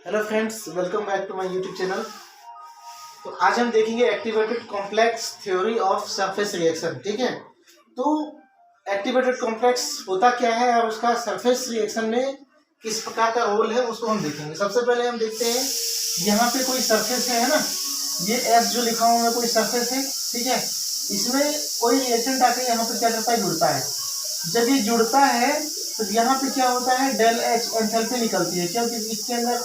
Hello friends, welcome back to my YouTube channel. तो आज हम देखेंगे activated complex theory of surface reaction. ठीक है, तो एक्टिवेटेड कॉम्प्लेक्स होता क्या है और उसका सरफेस रिएक्शन में किस प्रकार का रोल है उसको हम देखेंगे। सबसे पहले हम देखते हैं, यहाँ पे कोई सरफेस है ना, ये एस जो लिखा हुआ है कोई सरफेस है। ठीक है, इसमें कोई रिएक्टेंट आके यहाँ पे क्या करता है, जुड़ता है। जब ये जुड़ता है तो यहाँ पे क्या होता है, डेल एच एंथैल्पी निकलती है, क्योंकि इसके अंदर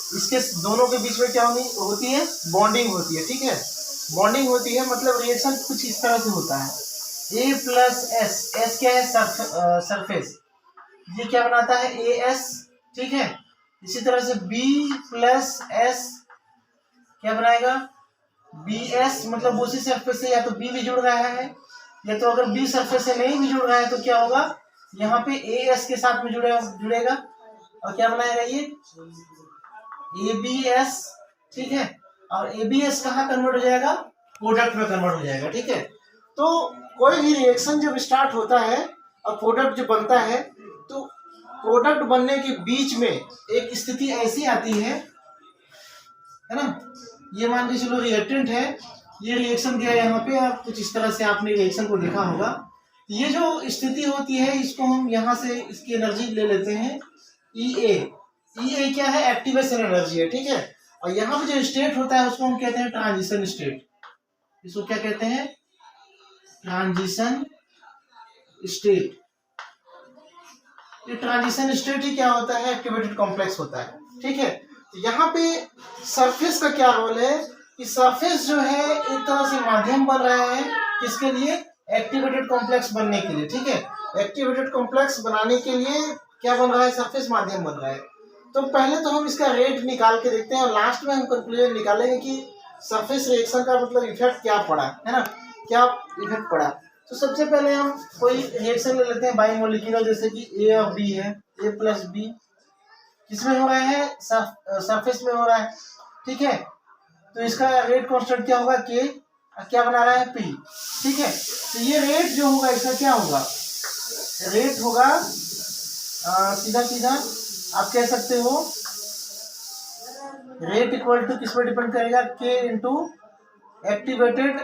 इसके दोनों के बीच में क्या होती है, बॉन्डिंग होती है। ठीक है, बॉन्डिंग होती है, मतलब रिएक्शन कुछ इस तरह से होता है। ए प्लस एस, एस क्या है, सरफेस, ये क्या बनाता है, ए एस। ठीक है, इसी तरह से बी प्लस एस क्या बनाएगा, बी एस, मतलब उसी सरफेस से या तो बी भी जुड़ रहा है, या तो अगर बी सरफेस से नहीं भी जुड़ रहा है तो क्या होगा, यहाँ पे ए एस के साथ में जुड़ेगा और क्या बनाएगा, ये ए बी एस। ठीक है, और ए बी एस कहाँ कन्वर्ट हो जाएगा, प्रोडक्ट में कन्वर्ट हो जाएगा। ठीक है, तो कोई भी रिएक्शन जब स्टार्ट होता है और प्रोडक्ट जो बनता है, तो प्रोडक्ट बनने के बीच में एक स्थिति ऐसी आती है ना, ये मान के चलो रिएक्टेंट है, ये रिएक्शन दिया यहाँ पे, आप कुछ इस तरह से आपने रिएक्शन को देखा होगा। ये जो स्थिति होती है इसको हम यहाँ से इसकी एनर्जी ले लेते हैं, ई ए क्या है, एक्टिवेशन एनर्जी है। ठीक है, और यहाँ पे जो स्टेट होता है उसको हम कहते हैं ट्रांजिशन स्टेट। इसको क्या कहते हैं, ट्रांजिशन स्टेट। ये ट्रांजिशन स्टेट ही क्या होता है, एक्टिवेटेड कॉम्प्लेक्स होता है। ठीक है, तो यहाँ पे सरफेस का क्या रोल है कि सरफेस जो है एक तरह से माध्यम बन रहा है किसके लिए, एक्टिवेटेड कॉम्प्लेक्स बनने के लिए। ठीक है, एक्टिवेटेड कॉम्प्लेक्स बनाने के लिए क्या बन रहा है, सरफेस माध्यम बन रहा है। तो पहले तो हम इसका रेट निकाल के देखते हैं और लास्ट में हम कंक्लूजन निकालेंगे कि सरफेस रिएक्शन का मतलब इफेक्ट क्या पड़ा है ना, क्या इफेक्ट पड़ा। तो सबसे पहले हम कोई रिएक्शन ले लेते हैं बाइमोलिक्यूलर, जैसे कि ए और बी है, ए प्लस बी किसमें हो रहा है, सरफेस में हो रहा है। ठीक है, तो इसका रेट कांस्टेंट क्या होगा, के, क्या बना रहा है, पी। ठीक है, तो ये रेट जो होगा इसका क्या होगा, रेट होगा सीधा सीधा आप कह सकते हो, रेट इक्वल टू किस पर डिपेंड करेगा, के into activated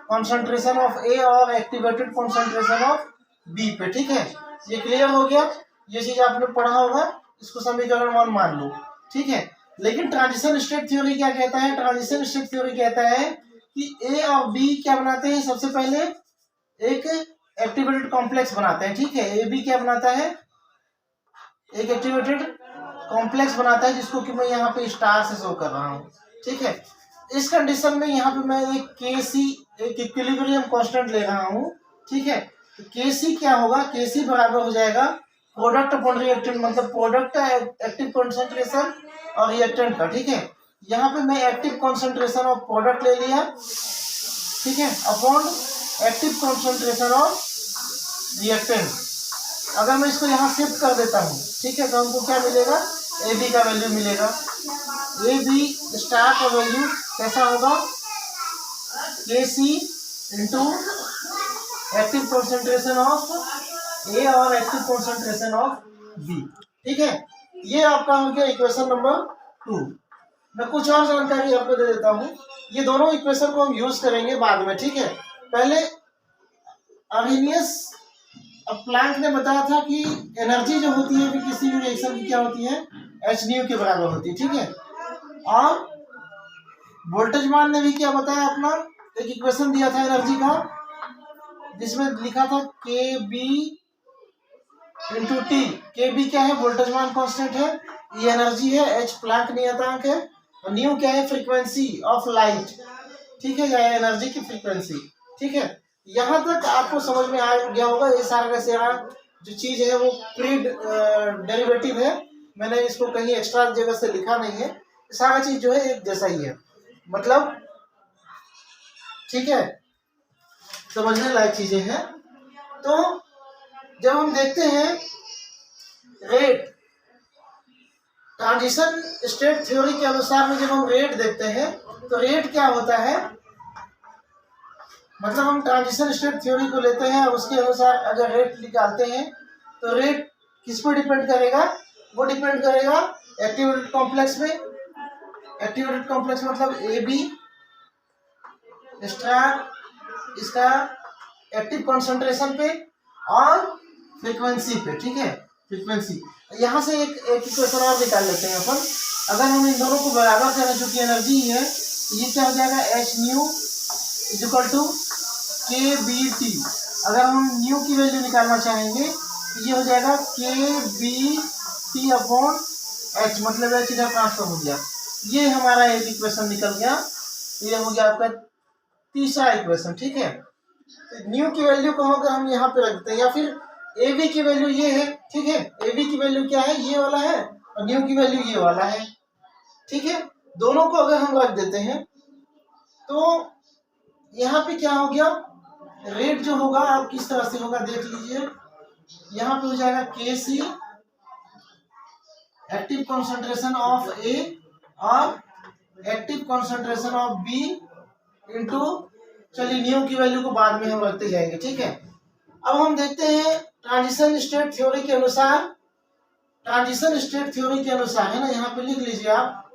concentration of A और एक्टिवेटेड कॉन्सेंट्रेशन ऑफ बी पे। ठीक है, ये क्लियर हो गया, ये चीज आपने पढ़ा होगा, इसको समीकरण 1 मान लो। ठीक है, लेकिन ट्रांजिशन स्टेट थ्योरी क्या कहता है, ट्रांजिशन स्टेट थ्योरी कहता है कि ए और बी क्या बनाते हैं, सबसे पहले एक एक्टिवेटेड कॉम्प्लेक्स बनाते हैं। ठीक है, ए बी क्या बनाता है, एक एक्टिवेटेड कॉम्प्लेक्स बनाता है, जिसको कि मैं यहाँ पे स्टार से शो कर रहा हूँ। ठीक है, इस कंडीशन में यहाँ पे मैं एक के सी, एक इक्विलिब्रियम कांस्टेंट ले रहा हूँ। ठीक है, तो के सी क्या होगा, के सी बराबर हो जाएगा प्रोडक्ट अपॉन रिएक्टेंट, मतलब प्रोडक्ट एक्टिव कॉन्सेंट्रेशन और रिएक्टेंट का। ठीक है, यहाँ पे मैं एक्टिव कॉन्सेंट्रेशन ऑफ प्रोडक्ट ले लिया, ठीक है, upon active concentration of reactant. अगर मैं इसको यहाँ शिफ्ट कर देता हूँ, ठीक है, तो हमको क्या मिलेगा, ए बी का वैल्यू मिलेगा। ए बी स्टार का वैल्यू कैसा होगा, के सी into active concentration of A और एक्टिव कॉन्सेंट्रेशन ऑफ बी। ठीक है, ये आपका हो गया इक्वेशन नंबर 2। मैं कुछ और जानकारी आपको दे देता हूँ, ये दोनों इक्वेशन को हम यूज करेंगे बाद में। ठीक है, पहले अर्हेनियस प्लैंक ने बताया था कि एनर्जी जो होती है किसी भी रिएक्शन की क्या होती है, एच न्यू के बराबर होती है। ठीक है, और वोल्टेजमान ने भी क्या बताया, अपना एक इक्वेशन दिया था एनर्जी का, जिसमें लिखा था के बी इंटू टी। के बी क्या है, वोल्टेजमान कांस्टेंट है, ये एनर्जी है, एच प्लैंक नियतांक है, और न्यू क्या है, फ्रीक्वेंसी ऑफ लाइट। ठीक है, या एनर्जी की फ्रीक्वेंसी। ठीक है, यहाँ तक आपको समझ में आ गया होगा। ये सारा का सारा जो चीज है वो प्री डेरिवेटिव है, मैंने इसको कहीं एक्स्ट्रा जगह से लिखा नहीं है, सारा चीज जो है एक जैसा ही है, मतलब ठीक है, समझने लायक चीजें हैं। तो जब हम देखते हैं रेट, ट्रांजिशन स्टेट थ्योरी के अनुसार में जब हम रेट देखते हैं तो रेट क्या होता है, मतलब हम ट्रांजिशन स्टेट थ्योरी को लेते हैं और उसके अनुसार अगर रेट निकालते हैं तो रेट किस पर डिपेंड करेगा, वो डिपेंड करेगा एक्टिवेटेड कॉम्प्लेक्स में, एक्टिवेटेड कॉम्प्लेक्स मतलब ए बी स्टार इसका एक्टिव कॉन्सेंट्रेशन पे और फ्रीक्वेंसी पे, ठीक है, फ्रीक्वेंसी। यहाँ से एक इक्वेशन और निकाल लेते हैं अपन। अगर हम इन दोनों को बराबर करें, जो कि एनर्जी ही है, तो ये क्या हो जाएगा, एच न्यू इक्वल टू के बी टी। अगर हम न्यू की वैल्यू निकालना चाहेंगे तो ये हो जाएगा के बी टी अपॉन एच, मतलब एच इधर ट्रांसफर हो गया। ये हमारा एक इक्वेशन निकल गया। ये हो गया आपका तीसरा इक्वेशन, ठीक है। न्यू की वैल्यू को अगर हम यहाँ पे रखते हैं, या फिर ए बी की वैल्यू ये है, ठीक है, ए बी की वैल्यू क्या है, ये वाला है, और न्यू की वैल्यू ये वाला है, ठीक है। दोनों को अगर हम रख देते हैं तो यहाँ पे क्या हो गया, रेट जो होगा आप किस तरह से होगा देख लीजिए। यहाँ पे हो जाएगा के C active concentration of A और active concentration of B into, चलिए न्यू की वैल्यू को बाद में हम रखते जाएंगे, ठीक है। अब हम देखते हैं ट्रांजिशन स्टेट थ्योरी के अनुसार, ट्रांजिशन स्टेट थ्योरी के अनुसार है ना, यहाँ पे लिख लीजिए आप,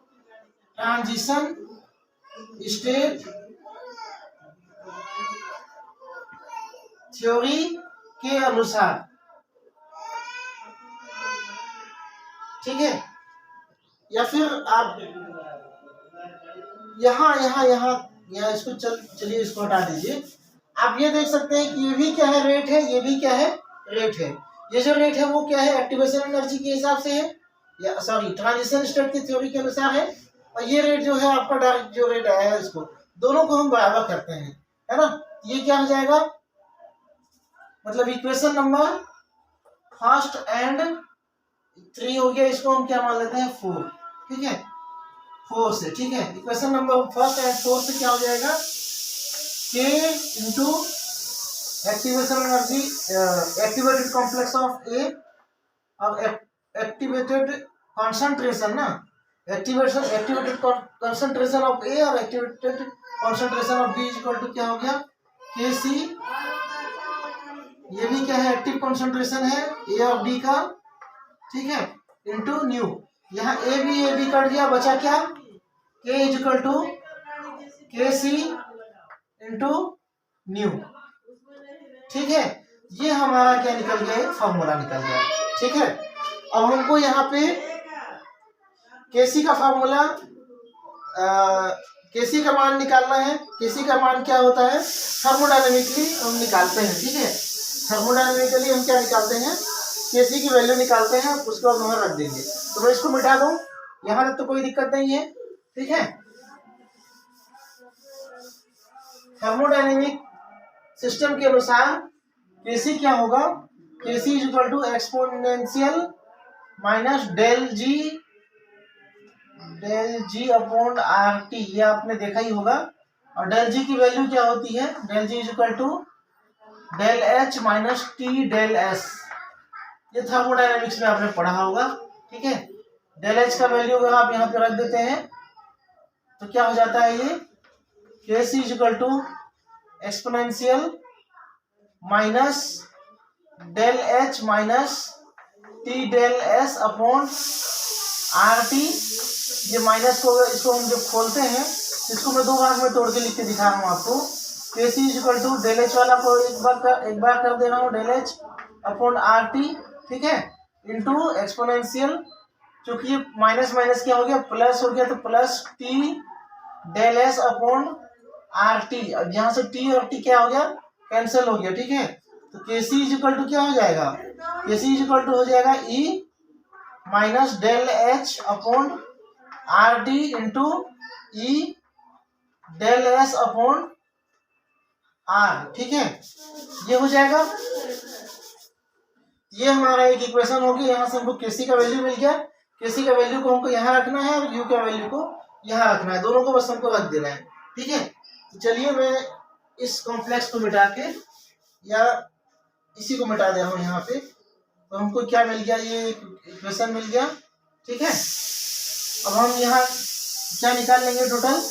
ट्रांजिशन स्टेट थ्योरी के अनुसार, ठीक है। या फिर आप यहाँ इसको चलिए इसको हटा दीजिए। आप ये देख सकते हैं कि ये भी क्या है, रेट है, ये भी क्या है, रेट है। ये जो रेट है वो क्या है, एक्टिवेशन एनर्जी के हिसाब से है, या सॉरी ट्रांजिशन स्टेट की थ्योरी के अनुसार है। और ये रेट जो है आपका डायरेक्ट जो रेट आया है, इसको दोनों को हम बराबर करते हैं, है ना। ये क्या हो जाएगा, मतलब इक्वेशन नंबर फर्स्ट एंड 3 हो गया, इसको हम क्या मान लेते हैं 4, ठीक है, 4 से, ठीक है। इक्वेशन नंबर फर्स्ट एंड 4 से क्या हो जाएगा, K into activation energy, activated complex of A और एक्टिवेटेड कॉन्सेंट्रेशन ना, एक्टिवेटेड कॉन्सेंट्रेशन ऑफ ए और activated concentration of B equal to क्या हो गया, के सी। ये भी क्या है, एक्टिव कॉन्सेंट्रेशन है ए और बी का, ठीक है, इंटू न्यू। यहाँ ए बी कट गया, बचा क्या, के इक्वल टू के सी इंटू न्यू, ठीक है। ये हमारा क्या निकल गया, एक फॉर्मूला निकल गया, ठीक है। अब हमको यहाँ पे केसी का फॉर्मूला, केसी का मान निकालना है। केसी का मान क्या होता है, थर्मोडायनेमिकली हम निकालते हैं, ठीक है। थर्मोडायनेमिकली हम क्या निकालते हैं, केसी की वैल्यू निकालते हैं, उसको हम वहां रख देंगे। तो मैं इसको मिटा दूं, यहाँ तक तो कोई दिक्कत नहीं है, ठीक है। थर्मोडायनेमिक सिस्टम के अनुसार केसी क्या होगा, KC is equal to exponential minus del G upon R T, ये आपने देखा ही होगा। और डेल जी की वैल्यू क्या होती है, del G is equal to del H minus T del S, ये थर्मोडायनेमिक्स में आपने पढ़ा होगा, ठीक है। डेल एच का वैल्यू अगर आप यहाँ पे रख देते हैं तो क्या हो जाता है, ये K C is equal to exponential minus del H minus T del S upon R T. ये माइनस को इसको हम जब खोलते हैं, इसको मैं 2 भाग में तोड़ के लिख के दिखा रहा हूँ आपको। K C is equal to del H वाला को एक बार कर दे रहा हूँ, del H upon R T, ठीक है, इंटू एक्सपोनेंशियल, क्योंकि ये माइनस माइनस क्या हो गया, प्लस हो गया, तो plus T del S upon R T. अब यहाँ से टी और टी क्या हो गया, कैंसिल हो गया, ठीक है। तो के सी इज इक्वल टू क्या हो जाएगा, के सी इज इक्वल टू हो जाएगा e minus del H upon R T into e del S upon R, ठीक है। ये हो जाएगा, ये हमारा एक इक्वेशन होगी। यहाँ से हमको केसी का वैल्यू मिल गया, केसी का वैल्यू को हमको यहाँ रखना है और यू का वैल्यू को यहाँ रखना है, दोनों को बस हमको रख देना है, ठीक है। तो चलिए मैं इस कॉम्प्लेक्स को मिटा के या इसी को मिटा दे रहा हूँ यहाँ पे, तो हमको क्या मिल गया, ये इक्वेशन मिल गया, ठीक है। अब हम यहाँ क्या निकाल लेंगे, टोटल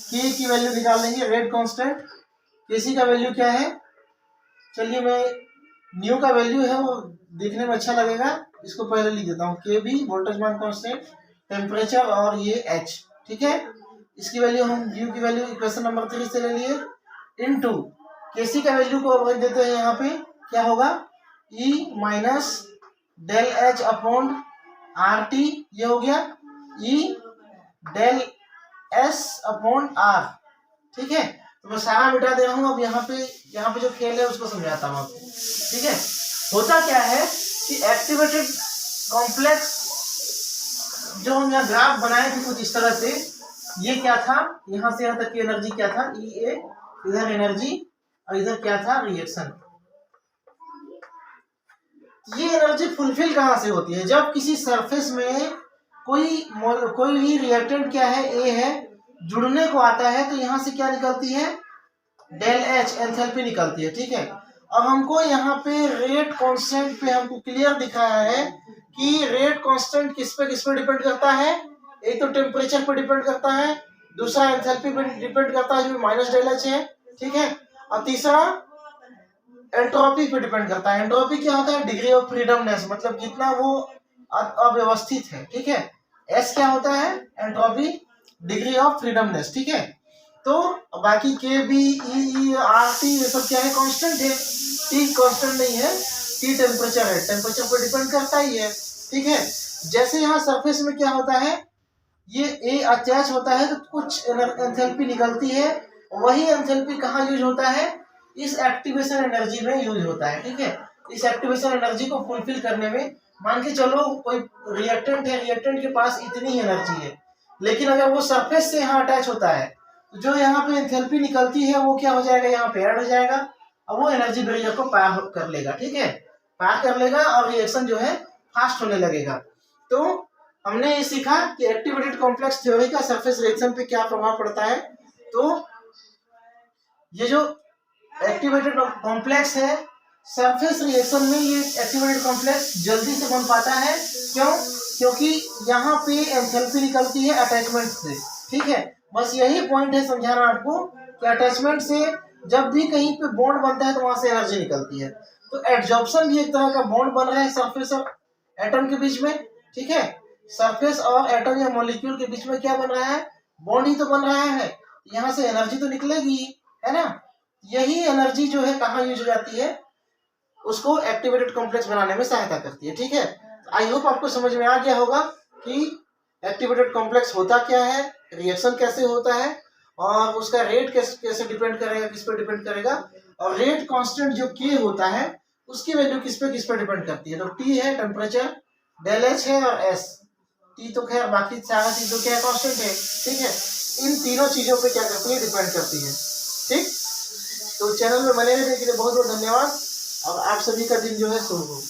के की वैल्यू निकाल लेंगे, रेट कांस्टेंट। केसी का वैल्यू क्या है, चलिए मैं न्यू का वैल्यू है वो देखने में अच्छा लगेगा, इसको पहले लिख देता हूँ। के बी वोल्टेज मान कांस्टेंट, टेम्परेचर और ये एच, ठीक है। इसकी वैल्यू हम न्यू की वैल्यू इक्वेशन नंबर 3 से ले लिए, इनटू केसी का वैल्यू को रख देते हैं यहाँ पे, क्या होगा e minus del H upon R T, ये हो गया e del S upon R, ठीक है। तो मैं सारा मिटा दे रहा हूँ। अब यहाँ पे जो खेल है उसको समझाता हूँ आपको, ठीक है। होता क्या है कि एक्टिवेटेड कॉम्प्लेक्स जो हम यहाँ ग्राफ बनाए थे कुछ इस तरह से, ये क्या था, यहाँ से यहाँ तक की एनर्जी क्या था ई ए, इधर एनर्जी और इधर क्या था रिएक्शन। ये एनर्जी फुलफिल कहाँ से होती है, जब किसी सरफेस में कोई भी रिएक्टेंट क्या है ए है जुड़ने को आता है, तो यहाँ से क्या निकलती है डेल एच एंथैल्पी निकलती है, ठीक है। अब हमको यहाँ पे रेट कांस्टेंट पे हमको क्लियर दिखाया है कि रेट कांस्टेंट किस पे डिपेंड करता है, एक तो टेम्परेचर पे डिपेंड करता है, दूसरा एंथैल्पी पे डिपेंड करता है जो माइनस डेल एच है, ठीक है, और तीसरा एंट्रोपी पे डिपेंड करता है। एंट्रोपी क्या होता है डिग्री ऑफ फ्रीडमनेस, मतलब कितना वो अव्यवस्थित है, ठीक है। एस क्या होता है एंट्रोपी डिग्री ऑफ फ्रीडमनेस, ठीक है। तो बाकी के बी ई आर टी ये सब क्या है कांस्टेंट है, टी कांस्टेंट नहीं है, टी टेम्परेचर है, टेम्परेचर पर डिपेंड करता ही है, ठीक है। जैसे यहाँ सरफेस में क्या होता है, ये ए अटैच होता है तो कुछ एंथैल्पी निकलती है, वही एंथैल्पी कहाँ यूज होता है, इस एक्टिवेशन एनर्जी में यूज होता है, ठीक है। इस एक्टिवेशन एनर्जी को फुलफिल करने में, मान के चलो कोई रिएक्टेंट है, रिएक्टेंट के पास इतनी ही एनर्जी है, लेकिन अगर वो सरफेस से यहाँ अटैच होता है तो जो यहाँ पे एंथैल्पी निकलती है वो क्या हो जाएगा, यहाँ पे ऐड हो जाएगा और वो एनर्जी बैरियर को पार कर लेगा, ठीक है, पार कर लेगा और रिएक्शन जो है फास्ट होने लगेगा। तो हमने ये सीखा कि एक्टिवेटेड कॉम्प्लेक्स थ्योरी का सरफेस रिएक्शन पे क्या प्रभाव पड़ता है। तो ये जो एक्टिवेटेड कॉम्प्लेक्स है सरफेस रिएक्शन में, ये एक्टिवेटेड कॉम्प्लेक्स जल्दी से बन पाता है, क्यों, क्योंकि यहाँ पे एंथैल्पी निकलती है अटैचमेंट से, ठीक है। बस यही पॉइंट है समझाना आपको कि अटैचमेंट से जब भी कहीं पे बॉन्ड बनता है तो वहां से एनर्जी निकलती है। तो एडजॉर्प्शन भी एक तरह का बॉन्ड बन रहा है सरफेस और एटम के बीच में, ठीक है। सरफेस और एटम या मॉलिक्यूल के बीच में क्या बन रहा है, बॉन्ड ही तो बन रहा है, यहाँ से एनर्जी तो निकलेगी, है ना। यही एनर्जी जो है कहाँ यूज हो जाती है, उसको एक्टिवेटेड कॉम्प्लेक्स बनाने में सहायता करती है, ठीक है। आई होप आपको समझ में आ गया होगा कि एक्टिवेटेड कॉम्प्लेक्स होता क्या है, रिएक्शन कैसे होता है और उसका रेट कैसे डिपेंड करेगा, किस पे डिपेंड करेगा, और रेट कांस्टेंट जो के होता है उसकी वैल्यू किस पे डिपेंड करती है। तो टी है टेम्परेचर, डेल एच है और एस, टी तो खैर बाकी सारा चीजों क्या कांस्टेंट है, ठीक है। इन तीनों चीजों पे क्या करती है, डिपेंड करती है, ठीक। तो चैनल में बने रहने के लिए बहुत बहुत धन्यवाद और आप सभी का दिन जो है शुभ हो।